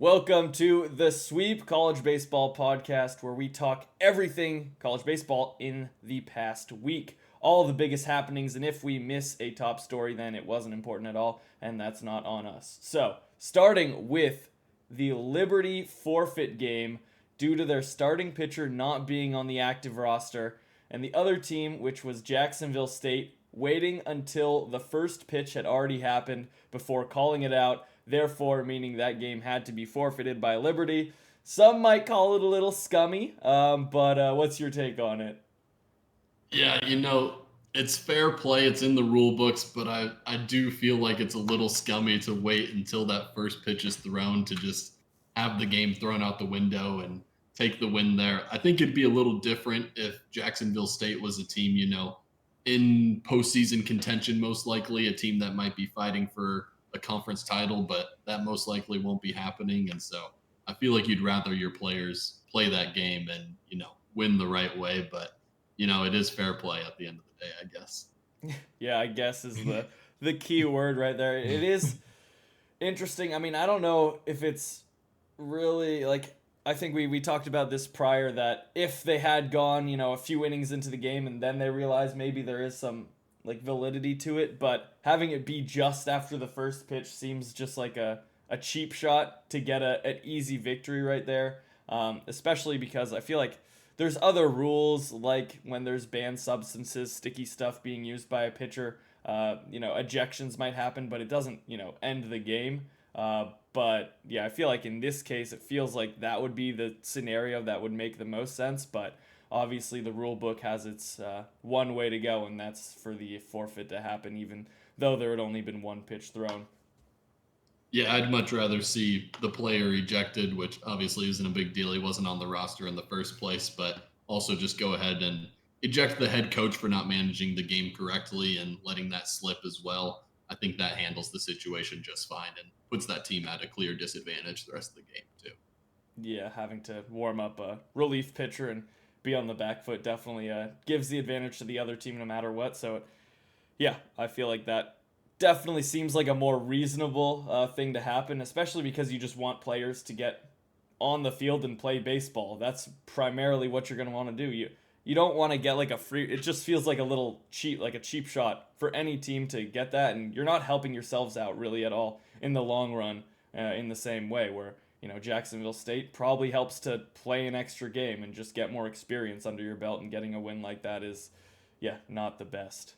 Welcome to the Sweep College Baseball Podcast, where we talk everything college baseball in the past week. All the biggest happenings, and if we miss a top story, then it wasn't important at all, and that's not on us. So, starting with the Liberty forfeit game due to their starting pitcher not being on the active roster, and the other team, which was Jacksonville State, waiting until the first pitch had already happened before calling it out, therefore meaning that game had to be forfeited by Liberty. Some might call it a little scummy, but what's your take on it? Yeah, it's fair play. It's in the rule books, but I do feel like it's a little scummy to wait until that first pitch is thrown to just have the game thrown out the window and take the win there. I think it'd be a little different if Jacksonville State was a team, in postseason contention, most likely, a team that might be fighting for a conference title, but that most likely won't be happening. And so I feel like you'd rather your players play that game and, win the right way. But it is fair play at the end of the day, I guess. Yeah, I guess is the key word right there. It is interesting. I mean, I don't know if it's really like I think we talked about this prior that if they had gone, a few innings into the game and then they realized maybe there is some like validity to it, but having it be just after the first pitch seems just like a cheap shot to get an easy victory right there. Especially because I feel like there's other rules like when there's banned substances, sticky stuff being used by a pitcher. Ejections might happen, but it doesn't, end the game. But yeah, I feel like in this case, it feels like that would be the scenario that would make the most sense. But obviously, the rule book has its one way to go, and that's for the forfeit to happen, even though there had only been one pitch thrown. Yeah, I'd much rather see the player ejected, which obviously isn't a big deal. He wasn't on the roster in the first place, but also just go ahead and eject the head coach for not managing the game correctly and letting that slip as well. I think that handles the situation just fine and puts that team at a clear disadvantage the rest of the game, too. Yeah, having to warm up a relief pitcher and be on the back foot definitely gives the advantage to the other team no matter what. So, yeah, I feel like that definitely seems like a more reasonable thing to happen, especially because you just want players to get on the field and play baseball. That's primarily what you're going to want to do. You don't want to get like a free. It just feels like a little cheap, like a cheap shot for any team to get that, and you're not helping yourselves out really at all in the long run. In the same way, where Jacksonville State probably helps to play an extra game and just get more experience under your belt, and getting a win like that is, yeah, not the best.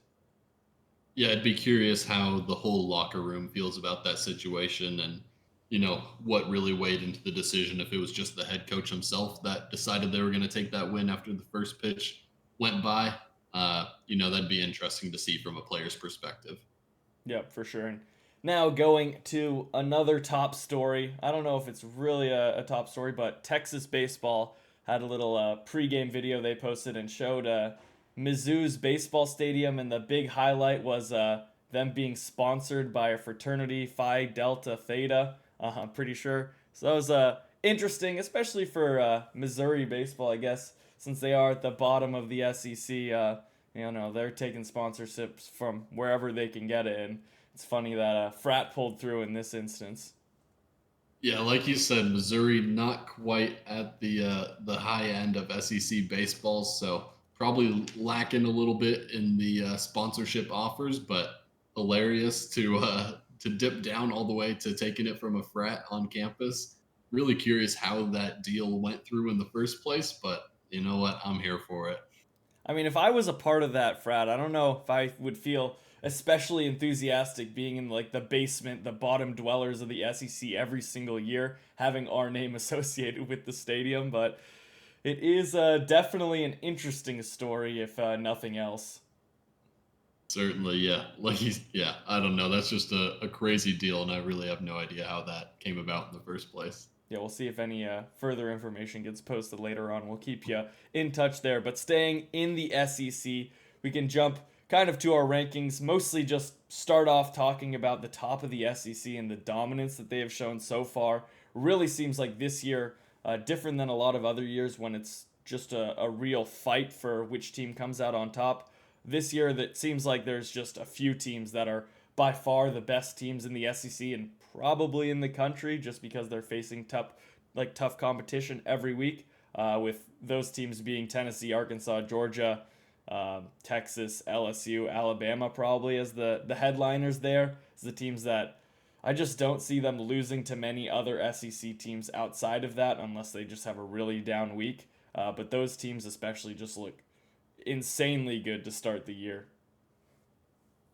Yeah, I'd be curious how the whole locker room feels about that situation and, what really weighed into the decision. If it was just the head coach himself that decided they were going to take that win after the first pitch went by, that'd be interesting to see from a player's perspective. Yep, for sure. And now going to another top story. I don't know if it's really a top story, but Texas baseball had a little pregame video they posted and showed Mizzou's baseball stadium, and the big highlight was them being sponsored by a fraternity, Phi Delta Theta. I'm pretty sure. So that was interesting, especially for Missouri baseball, I guess, since they are at the bottom of the SEC. They're taking sponsorships from wherever they can get it, and it's funny that frat pulled through in this instance. Yeah, like you said, Missouri not quite at the high end of SEC baseball, so probably lacking a little bit in the sponsorship offers, but hilarious to dip down all the way to taking it from a frat on campus. Really curious how that deal went through in the first place, but you know what? I'm here for it. I mean, if I was a part of that frat, I don't know if I would feel especially enthusiastic being in like the basement, the bottom dwellers of the SEC every single year, having our name associated with the stadium. But it is definitely an interesting story, if nothing else. Certainly, yeah. Yeah, I don't know. That's just a crazy deal, and I really have no idea how that came about in the first place. Yeah, we'll see if any further information gets posted later on. We'll keep you in touch there. But staying in the SEC, we can jump kind of to our rankings, mostly just start off talking about the top of the SEC and the dominance that they have shown so far. Really seems like this year, different than a lot of other years when it's just a real fight for which team comes out on top. This year, that seems like there's just a few teams that are by far the best teams in the SEC and probably in the country, just because they're facing tough competition every week. With those teams being Tennessee, Arkansas, Georgia, Texas, LSU, Alabama, probably as the headliners there. As the teams that I just don't see them losing to many other SEC teams outside of that, unless they just have a really down week. But those teams especially just look insanely good to start the year.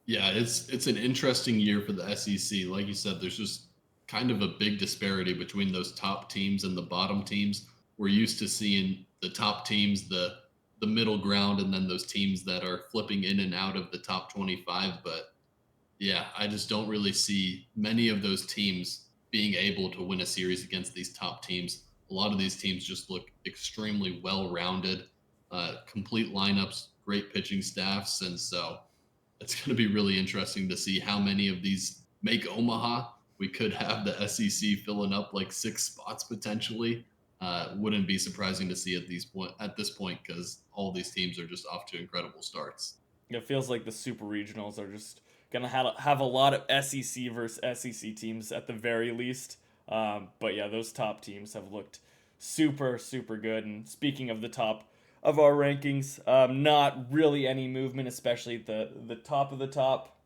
Yeah, it's an interesting year for the SEC. Like you said, there's just kind of a big disparity between those top teams and the bottom teams. We're used to seeing the top teams, the middle ground, and then those teams that are flipping in and out of the top 25. But yeah, I just don't really see many of those teams being able to win a series against these top teams. A lot of these teams just look extremely well rounded, complete lineups, great pitching staffs. And so it's going to be really interesting to see how many of these make Omaha. We could have the SEC filling up like 6 spots potentially. Wouldn't be surprising to see at this point because all these teams are just off to incredible starts. It feels like the super regionals are just gonna have a lot of SEC versus SEC teams at the very least. But yeah, those top teams have looked super good. And speaking of the top of our rankings, not really any movement, especially at the top of the top.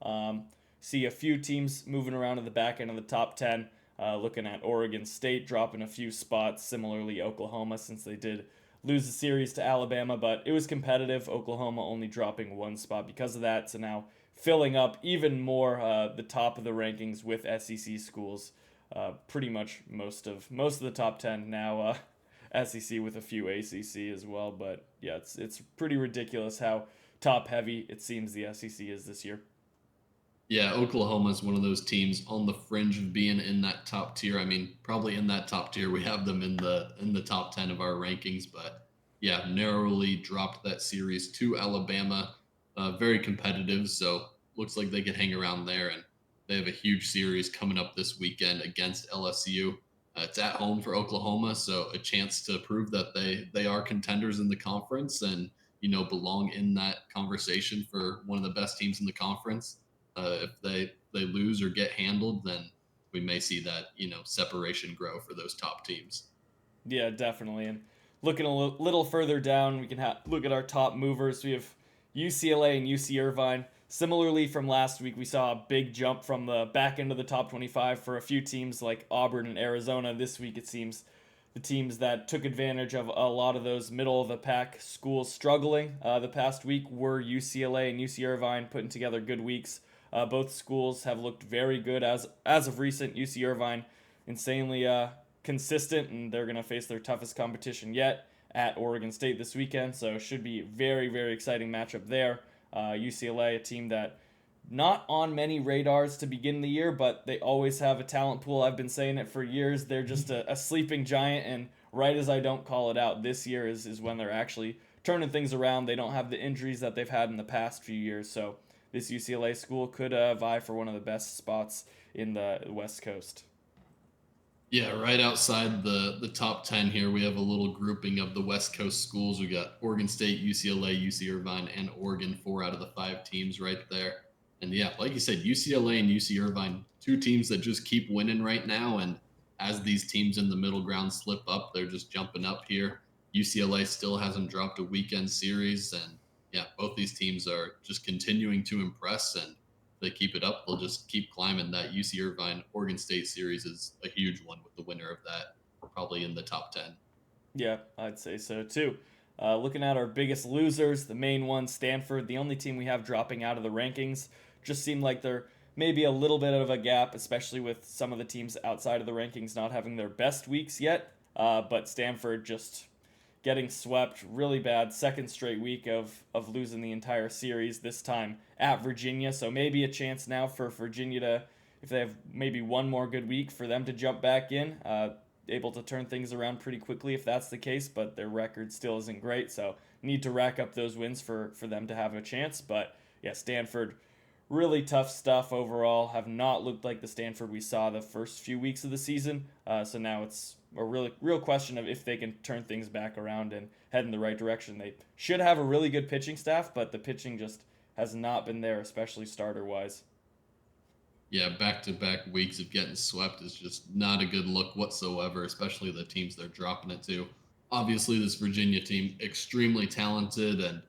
See a few teams moving around in the back end of the top 10. Looking at Oregon State dropping a few spots. Similarly, Oklahoma, since they did lose the series to Alabama, but it was competitive. Oklahoma only dropping 1 spot because of that. So now filling up even more the top of the rankings with SEC schools. Pretty much most of the top 10 now SEC with a few ACC as well. But yeah, it's pretty ridiculous how top heavy it seems the SEC is this year. Yeah, Oklahoma is one of those teams on the fringe of being in that top tier. I mean, probably in that top tier. We have them in the top 10 of our rankings, but yeah, narrowly dropped that series to Alabama. Very competitive, so looks like they could hang around there. And they have a huge series coming up this weekend against LSU. It's at home for Oklahoma, so a chance to prove that they are contenders in the conference and belong in that conversation for one of the best teams in the conference. If they lose or get handled, then we may see that separation grow for those top teams. Yeah, definitely. And looking a little further down, we can look at our top movers. We have UCLA and UC Irvine. Similarly, from last week, we saw a big jump from the back end of the top 25 for a few teams like Auburn and Arizona. This week, it seems the teams that took advantage of a lot of those middle of the pack schools struggling the past week were UCLA and UC Irvine, putting together good weeks. Both schools have looked very good as of recent. UC Irvine insanely consistent, and they're going to face their toughest competition yet at Oregon State this weekend. So should be very exciting matchup there. UCLA, a team that not on many radars to begin the year, but they always have a talent pool. I've been saying it for years. They're just a sleeping giant, and right as I don't call it out, this year is when they're actually turning things around. They don't have the injuries that they've had in the past few years, so this UCLA school could vie for one of the best spots in the West Coast. Yeah, right outside the top 10 here, we have a little grouping of the West Coast schools. We got Oregon State, UCLA, UC Irvine, and Oregon, 4 out of the 5 teams right there. And yeah, like you said, UCLA and UC Irvine, 2 teams that just keep winning right now. And as these teams in the middle ground slip up, they're just jumping up here. UCLA still hasn't dropped a weekend series. And yeah, both these teams are just continuing to impress. And they keep it up, they'll just keep climbing. That UC Irvine Oregon State series is a huge one with the winner of that probably in the top 10. Yeah, I'd say so too. Looking at our biggest losers, the main one, Stanford, the only team we have dropping out of the rankings, just seemed like they're maybe a little bit of a gap, especially with some of the teams outside of the rankings not having their best weeks yet. But Stanford just getting swept really bad. Second straight week of losing the entire series, this time at Virginia. So maybe a chance now for Virginia to, if they have maybe one more good week, for them to jump back in. Able to turn things around pretty quickly if that's the case, but their record still isn't great. So need to rack up those wins for them to have a chance. But yeah, Stanford, really tough stuff overall. Have not looked like the Stanford we saw the first few weeks of the season. So now it's a real question of if they can turn things back around and head in the right direction. They should have a really good pitching staff, but the pitching just has not been there, especially starter wise. Yeah, back-to-back weeks of getting swept is just not a good look whatsoever, especially the teams they're dropping it to. Obviously, this Virginia team extremely talented, and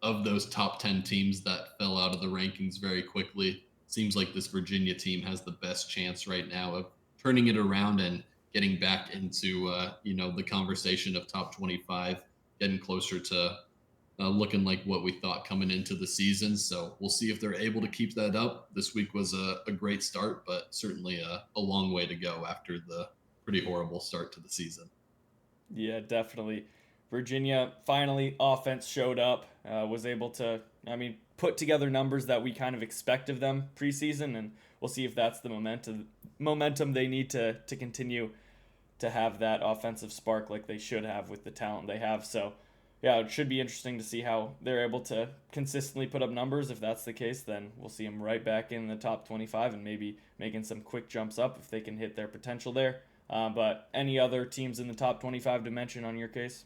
of those top 10 teams that fell out of the rankings very quickly, seems like this Virginia team has the best chance right now of turning it around and getting back into the conversation of top 25, getting closer to looking like what we thought coming into the season. So we'll see if they're able to keep that up. This week was a great start, but certainly a long way to go after the pretty horrible start to the season. Yeah, definitely. Virginia finally offense showed up, was able to, put together numbers that we kind of expect of them preseason, and we'll see if that's the momentum they need to continue to have that offensive spark like they should have with the talent they have. So, yeah, it should be interesting to see how they're able to consistently put up numbers. If that's the case, then we'll see them right back in the top 25 and maybe making some quick jumps up if they can hit their potential there. But any other teams in the top 25 to mention on your case?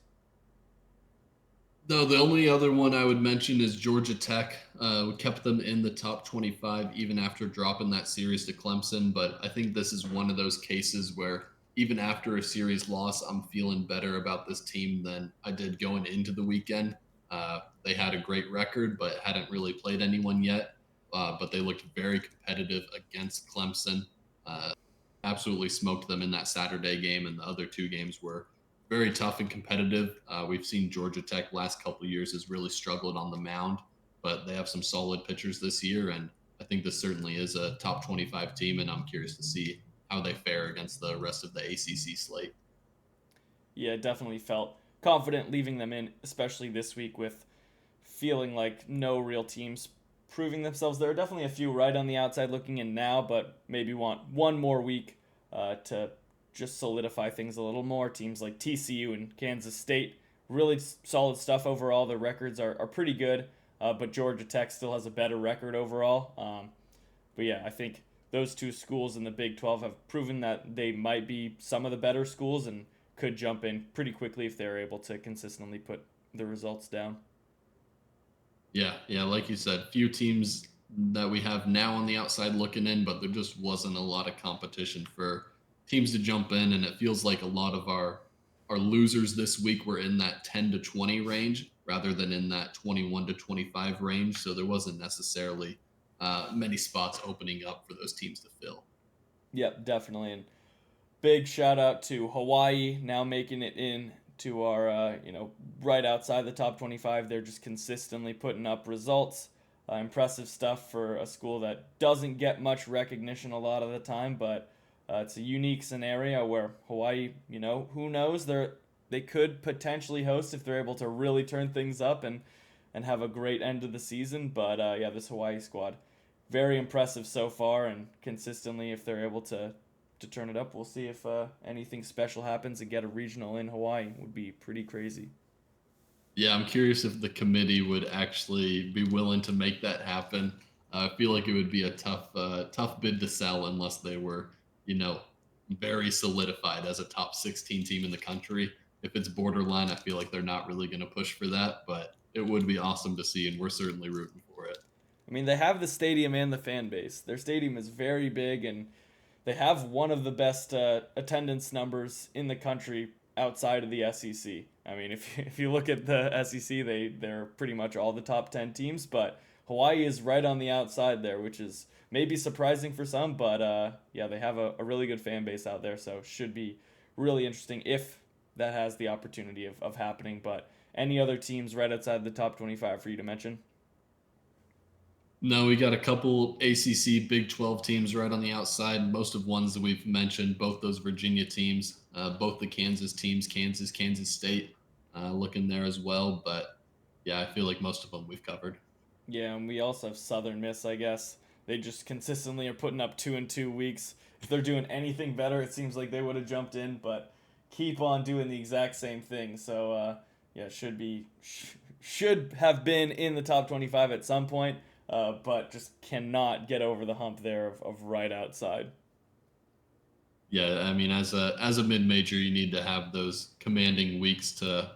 No, the only other one I would mention is Georgia Tech. We kept them in the top 25 even after dropping that series to Clemson. But I think this is one of those cases where even after a series loss, I'm feeling better about this team than I did going into the weekend. They had a great record, but hadn't really played anyone yet. But they looked very competitive against Clemson. Uh, Absolutely smoked them in that Saturday game, and the other two games were very tough and competitive. We've seen Georgia Tech last couple of years has really struggled on the mound, but they have some solid pitchers this year, and I think this certainly is a top 25 team, and I'm curious to see how they fare against the rest of the ACC slate. Yeah, definitely felt confident leaving them in, especially this week with feeling like no real teams proving themselves. There are definitely a few right on the outside looking in now, but maybe want one more week to just solidify things a little more. Teams like TCU and Kansas State, really solid stuff overall. Their records are pretty good, but Georgia Tech still has a better record overall. But yeah, I think those two schools in the Big 12 have proven that they might be some of the better schools and could jump in pretty quickly if they're able to consistently put the results down. Yeah, like you said, few teams that we have now on the outside looking in, but there just wasn't a lot of competition for teams to jump in, and it feels like a lot of our losers this week were in that 10 to 20 range rather than in that 21 to 25 range. So there wasn't necessarily many spots opening up for those teams to fill. Yep, definitely. And big shout out to Hawaii now making it in to our right outside the top 25. They're just consistently putting up results. Impressive stuff for a school that doesn't get much recognition a lot of the time, but it's a unique scenario where Hawaii, who knows, they could potentially host if they're able to really turn things up and have a great end of the season. But yeah, this Hawaii squad, very impressive so far, and consistently, if they're able to turn it up, we'll see if anything special happens and get a regional in Hawaii. Would be pretty crazy. Yeah, I'm curious if the committee would actually be willing to make that happen. I feel like it would be a tough bid to sell unless they were, you know, very solidified as a top 16 team in the country. If it's borderline, I feel like they're not really going to push for that, but it would be awesome to see, and we're certainly rooting for it. I mean, they have the stadium and the fan base. Their stadium is very big, and they have one of the best attendance numbers in the country outside of the SEC. I mean, if you look at the SEC, they're pretty much all the top 10 teams, but Hawaii is right on the outside there, which is maybe surprising for some, but yeah, they have a really good fan base out there, so should be really interesting if that has the opportunity of happening. But any other teams right outside the top 25 for you to mention? No, we got a couple ACC Big 12 teams right on the outside. Most of ones that we've mentioned, both those Virginia teams, both the Kansas teams, Kansas State, looking there as well. But yeah, I feel like most of them we've covered. Yeah, and we also have Southern Miss, I guess. They just consistently are putting up 2 in 2 weeks. If they're doing anything better, it seems like they would have jumped in, but keep on doing the exact same thing. So yeah, should have been in the top 25 at some point, but just cannot get over the hump there of right outside. Yeah, I mean, as a mid major, you need to have those commanding weeks to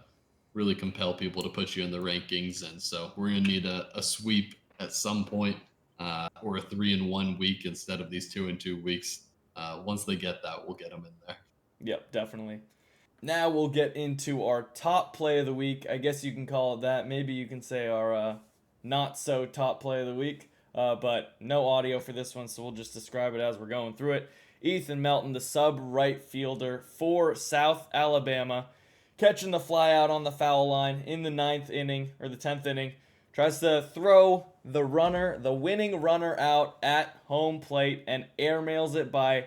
really compel people to put you in the rankings, and so we're gonna need a sweep at some point. or a 3-1 week instead of these 2-2 weeks. Once they get that, we'll get them in there. Yep, definitely. Now we'll get into our top play of the week. I guess you can call it that. Maybe you can say our not so top play of the week. But no audio for this one, so we'll just describe it as we're going through it. Ethan Melton, the sub right fielder for South Alabama, catching the fly out on the foul line in the 9th inning, or the 10th inning. Tries to throw the winning runner out at home plate, and airmails it by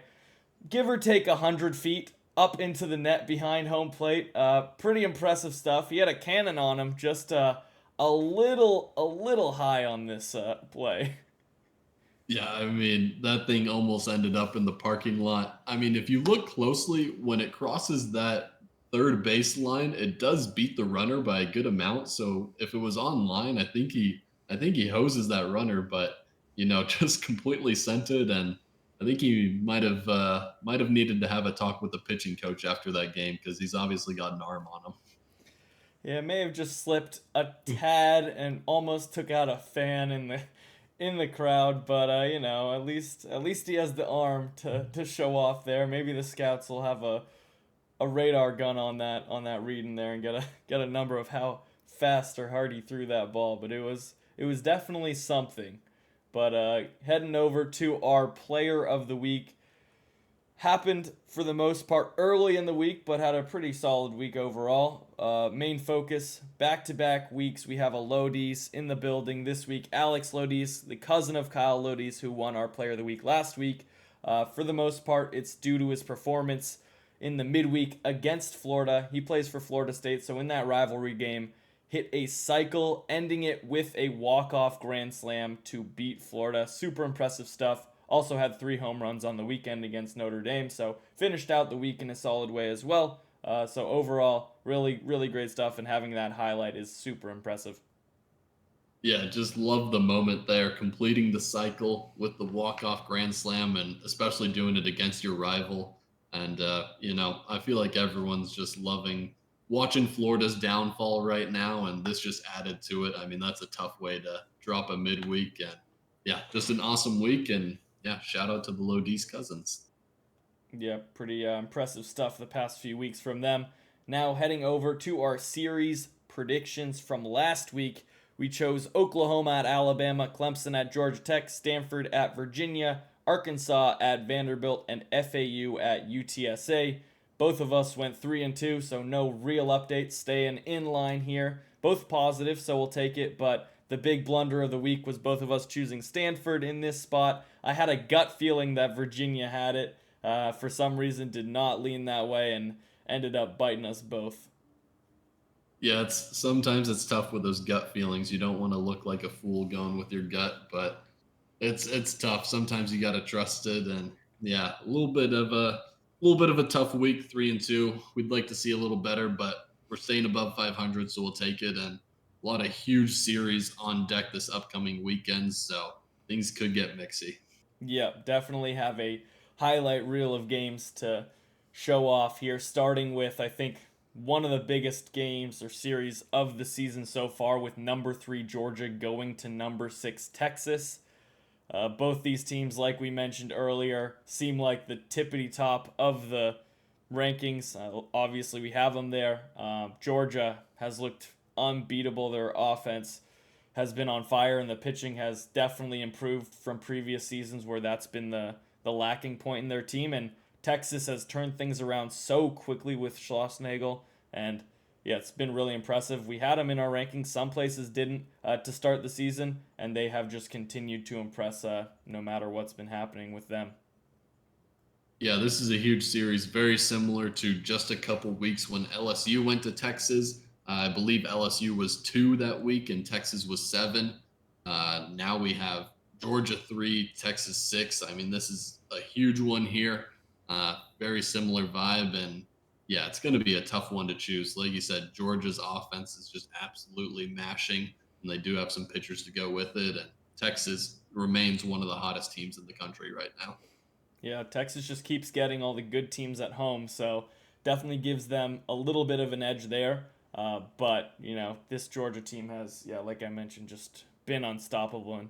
give or take 100 feet up into the net behind home plate. Pretty impressive stuff. He had a cannon on him, just a little high on this play. Yeah, I mean, that thing almost ended up in the parking lot. I mean, if you look closely, when it crosses that third base line, it does beat the runner by a good amount. So if it was online, I think he hoses that runner, but just completely sent it. And I think he might have needed to have a talk with the pitching coach after that game because he's obviously got an arm on him. Yeah, it may have just slipped a tad and almost took out a fan in the crowd, but at least he has the arm to show off there. Maybe the scouts will have a radar gun on that read in there and get a number of how fast or hard he threw that ball. But it was definitely something. But heading over to our player of the week, happened for the most part early in the week, but had a pretty solid week overall. Main focus, back-to-back weeks, we have a Lodies in the building this week. Alex Lodies, the cousin of Kyle Lodies, who won our Player of the Week last week. For the most part, it's due to his performance in the midweek against Florida. He plays for Florida State, so in that rivalry game, hit a cycle, ending it with a walk-off grand slam to beat Florida. Super impressive stuff. Also had 3 home runs on the weekend against Notre Dame, so finished out the week in a solid way as well. So overall, really, really great stuff, and having that highlight is super impressive. Yeah, just love the moment there, completing the cycle with the walk-off grand slam, and especially doing it against your rival. And I feel like everyone's just loving watching Florida's downfall right now, and this just added to it. I mean, that's a tough way to drop a midweek, and yeah, just an awesome week. And yeah, shout out to the Lodi's cousins. Yeah, pretty impressive stuff the past few weeks from them. Now heading over to our series predictions from last week. We chose Oklahoma at Alabama, Clemson at Georgia Tech, Stanford at Virginia, Arkansas at Vanderbilt, and FAU at UTSA. Both of us went 3-2, so no real updates, staying in line here. Both positive, so we'll take it, but the big blunder of the week was both of us choosing Stanford in this spot. I had a gut feeling that Virginia had it. For some reason, did not lean that way and ended up biting us both. Yeah, sometimes it's tough with those gut feelings. You don't want to look like a fool going with your gut, but it's tough. Sometimes you got to trust it, and yeah, a little bit of a tough week, 3-2. We'd like to see a little better, but we're staying above 500, so we'll take it. And a lot of huge series on deck this upcoming weekend, so things could get mixy. Yep, definitely have a highlight reel of games to show off here, starting with, I think, one of the biggest games or series of the season so far, with number 3 Georgia going to number 6 Texas. Both these teams, like we mentioned earlier, seem like the tippity top of the rankings. Obviously, we have them there. Georgia has looked unbeatable. Their offense has been on fire, and the pitching has definitely improved from previous seasons where that's been the lacking point in their team. And Texas has turned things around so quickly with Schlossnagel, and yeah, it's been really impressive. We had them in our rankings. Some places didn't to start the season, and they have just continued to impress no matter what's been happening with them. Yeah, this is a huge series, very similar to just a couple weeks when LSU went to Texas. I believe LSU was 2 that week and Texas was 7. Now we have Georgia 3, Texas 6. I mean, this is a huge one here. Very similar vibe, and yeah, it's going to be a tough one to choose. Like you said, Georgia's offense is just absolutely mashing, and they do have some pitchers to go with it. And Texas remains one of the hottest teams in the country right now. Yeah, Texas just keeps getting all the good teams at home, so definitely gives them a little bit of an edge there. But this Georgia team has, yeah, like I mentioned, just been unstoppable. And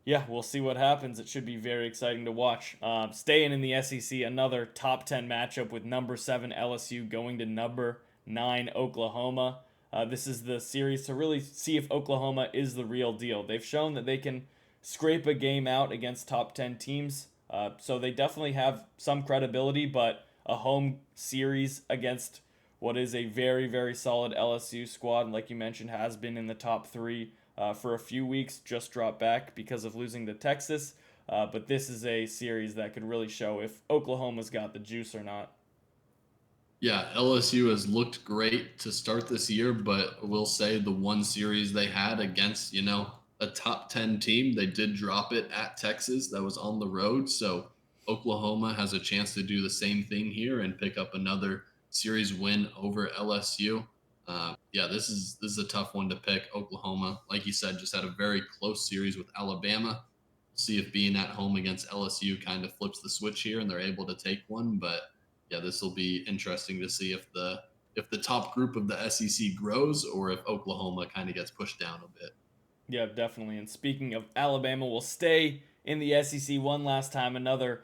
Yeah, we'll see what happens. It should be very exciting to watch. Staying in the SEC, another top 10 matchup with number 7 LSU going to number 9 Oklahoma. This is the series to really see if Oklahoma is the real deal. They've shown that they can scrape a game out against top 10 teams, so they definitely have some credibility, but a home series against what is a very, very solid LSU squad, like you mentioned, has been in the top 3 for a few weeks, just dropped back because of losing to Texas. But this is a series that could really show if Oklahoma's got the juice or not. Yeah, LSU has looked great to start this year, but we'll say the one series they had against, a top 10 team, they did drop it at Texas. That was on the road. So Oklahoma has a chance to do the same thing here and pick up another series win over LSU. Yeah, this is a tough one to pick. Oklahoma, like you said, just had a very close series with Alabama. See if being at home against LSU kind of flips the switch here and they're able to take one. But yeah, this will be interesting to see if the top group of the SEC grows or if Oklahoma kind of gets pushed down a bit. Yeah, definitely. And speaking of Alabama, we'll stay in the SEC one last time. Another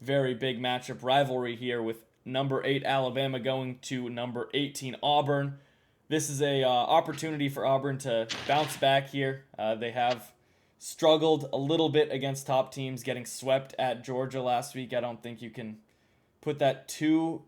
very big matchup rivalry here with number 8 Alabama going to number 18 Auburn. This is a opportunity for Auburn to bounce back here. They have struggled a little bit against top teams, getting swept at Georgia last week. I don't think you can put that too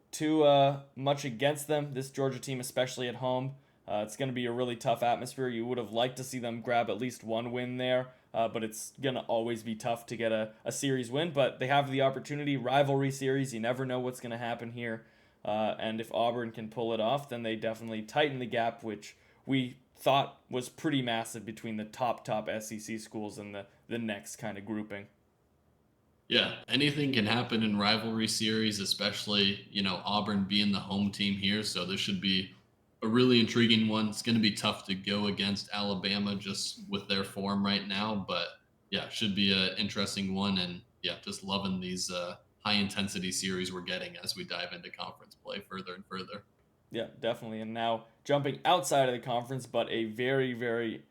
much against them. This Georgia team, especially at home, it's going to be a really tough atmosphere. You would have liked to see them grab at least one win there, but it's going to always be tough to get a series win. But they have the opportunity. Rivalry series, you never know what's going to happen here. And if Auburn can pull it off, then they definitely tighten the gap, which we thought was pretty massive between the top SEC schools and the next kind of grouping. Yeah, anything can happen in rivalry series, especially, Auburn being the home team here. So this should be a really intriguing one. It's going to be tough to go against Alabama just with their form right now. But yeah, should be an interesting one. And yeah, just loving these high intensity series we're getting as we dive into conference play further and further. Yeah, definitely. And now jumping outside of the conference, but a very, very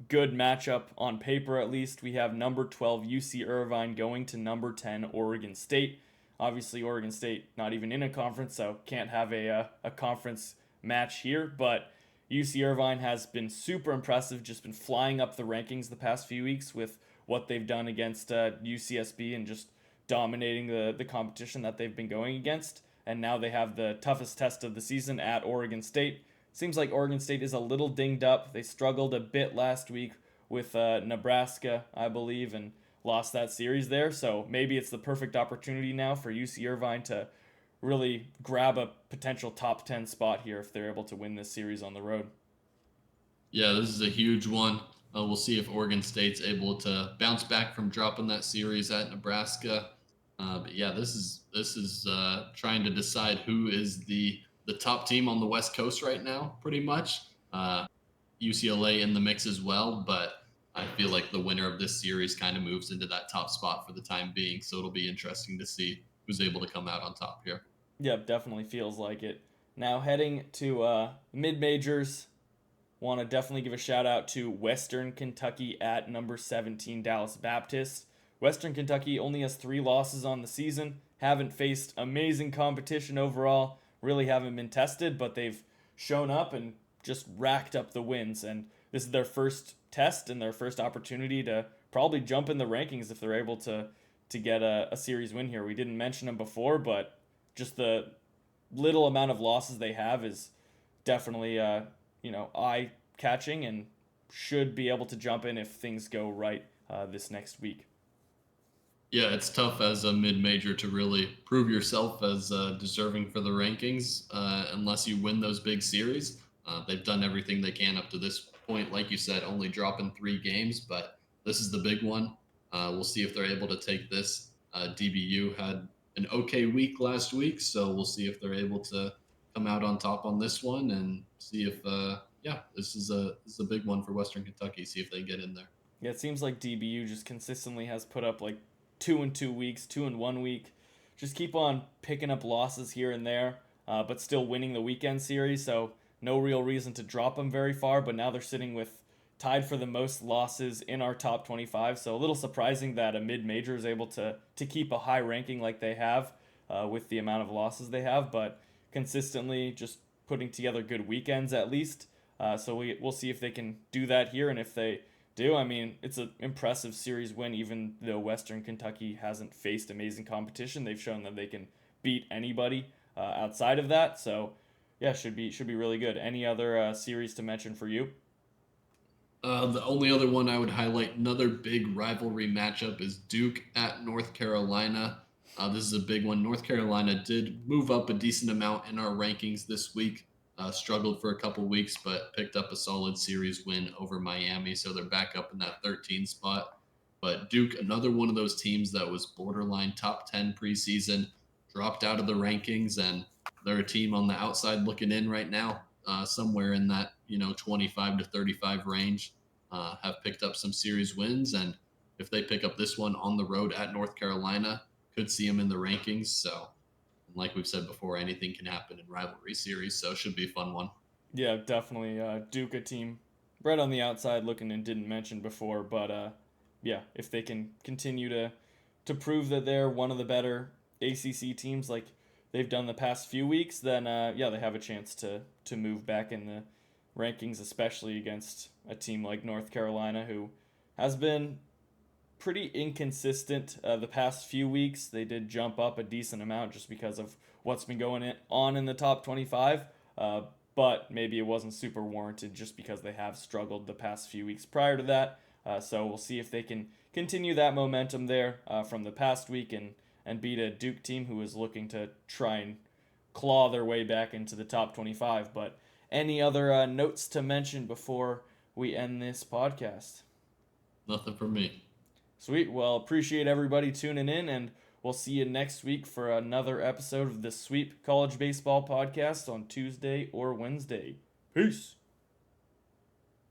good matchup on paper at least. We have number 12 UC Irvine going to number 10 Oregon State. Obviously, Oregon State not even in a conference, so can't have a conference match here. But UC Irvine has been super impressive, just been flying up the rankings the past few weeks with what they've done against UCSB and just dominating the competition that they've been going against. And now they have the toughest test of the season at Oregon State. Seems like Oregon State is a little dinged up. They struggled a bit last week with Nebraska, I believe, and lost that series there. So maybe it's the perfect opportunity now for UC Irvine to really grab a potential top 10 spot here if they're able to win this series on the road. Yeah, this is a huge one. We'll see if Oregon State's able to bounce back from dropping that series at Nebraska. But yeah, this is trying to decide who is the top team on the West Coast right now, pretty much. UCLA in the mix as well, but I feel like the winner of this series kind of moves into that top spot for the time being. So it'll be interesting to see who's able to come out on top here. Yep, definitely feels like it. Now heading to mid majors, want to definitely give a shout out to Western Kentucky at number 17 Dallas Baptist. Western Kentucky only has 3 losses on the season, haven't faced amazing competition overall, really haven't been tested, but they've shown up and just racked up the wins. And this is their first test and their first opportunity to probably jump in the rankings if they're able to get a series win here. We didn't mention them before, but just the little amount of losses they have is definitely eye catching and should be able to jump in if things go right this next week. Yeah, it's tough as a mid-major to really prove yourself as deserving for the rankings unless you win those big series. They've done everything they can up to this point, like you said, only dropping 3 games, but this is the big one. We'll see if they're able to take this. DBU had an okay week last week, so we'll see if they're able to come out on top on this one and see if, this is a big one for Western Kentucky. See if they get in there. Yeah, it seems like DBU just consistently has put up like 2 in 2 weeks, 2 in 1 week. Just keep on picking up losses here and there, but still winning the weekend series. So no real reason to drop them very far. But now they're sitting with tied for the most losses in our top 25. So a little surprising that a mid-major is able to keep a high ranking like they have with the amount of losses they have, but consistently just putting together good weekends at least. So we'll see if they can do that here, and if they do, I mean, it's an impressive series win. Even though Western Kentucky hasn't faced amazing competition, they've shown that they can beat anybody outside of that. So yeah, should be really good. Any other series to mention for you? The only other one I would highlight, another big rivalry matchup, is Duke at North Carolina. This is a big one. North Carolina did move up a decent amount in our rankings this week. Struggled for a couple weeks, but picked up a solid series win over Miami, so they're back up in that 13 spot. But Duke, another one of those teams that was borderline top 10 preseason, dropped out of the rankings, and they're a team on the outside looking in right now, somewhere in that 25 to 35 range. Have picked up some series wins, and if they pick up this one on the road at North Carolina, could see them in the rankings. So, like we've said before, anything can happen in rivalry series, so it should be a fun one. Yeah, definitely. Duke, a team right on the outside looking and didn't mention before, but yeah, if they can continue to prove that they're one of the better ACC teams like they've done the past few weeks, then yeah, they have a chance to move back in the rankings, especially against a team like North Carolina, who has been pretty inconsistent the past few weeks. They did jump up a decent amount just because of what's been going on in the top 25, but maybe it wasn't super warranted just because they have struggled the past few weeks prior to that. So we'll see if they can continue that momentum there from the past week and beat a Duke team who is looking to try and claw their way back into the top 25. But any other notes to mention before we end this podcast? Nothing for me. Sweet. Well, appreciate everybody tuning in, and we'll see you next week for another episode of the Sweep College Baseball Podcast on Tuesday or Wednesday. Peace.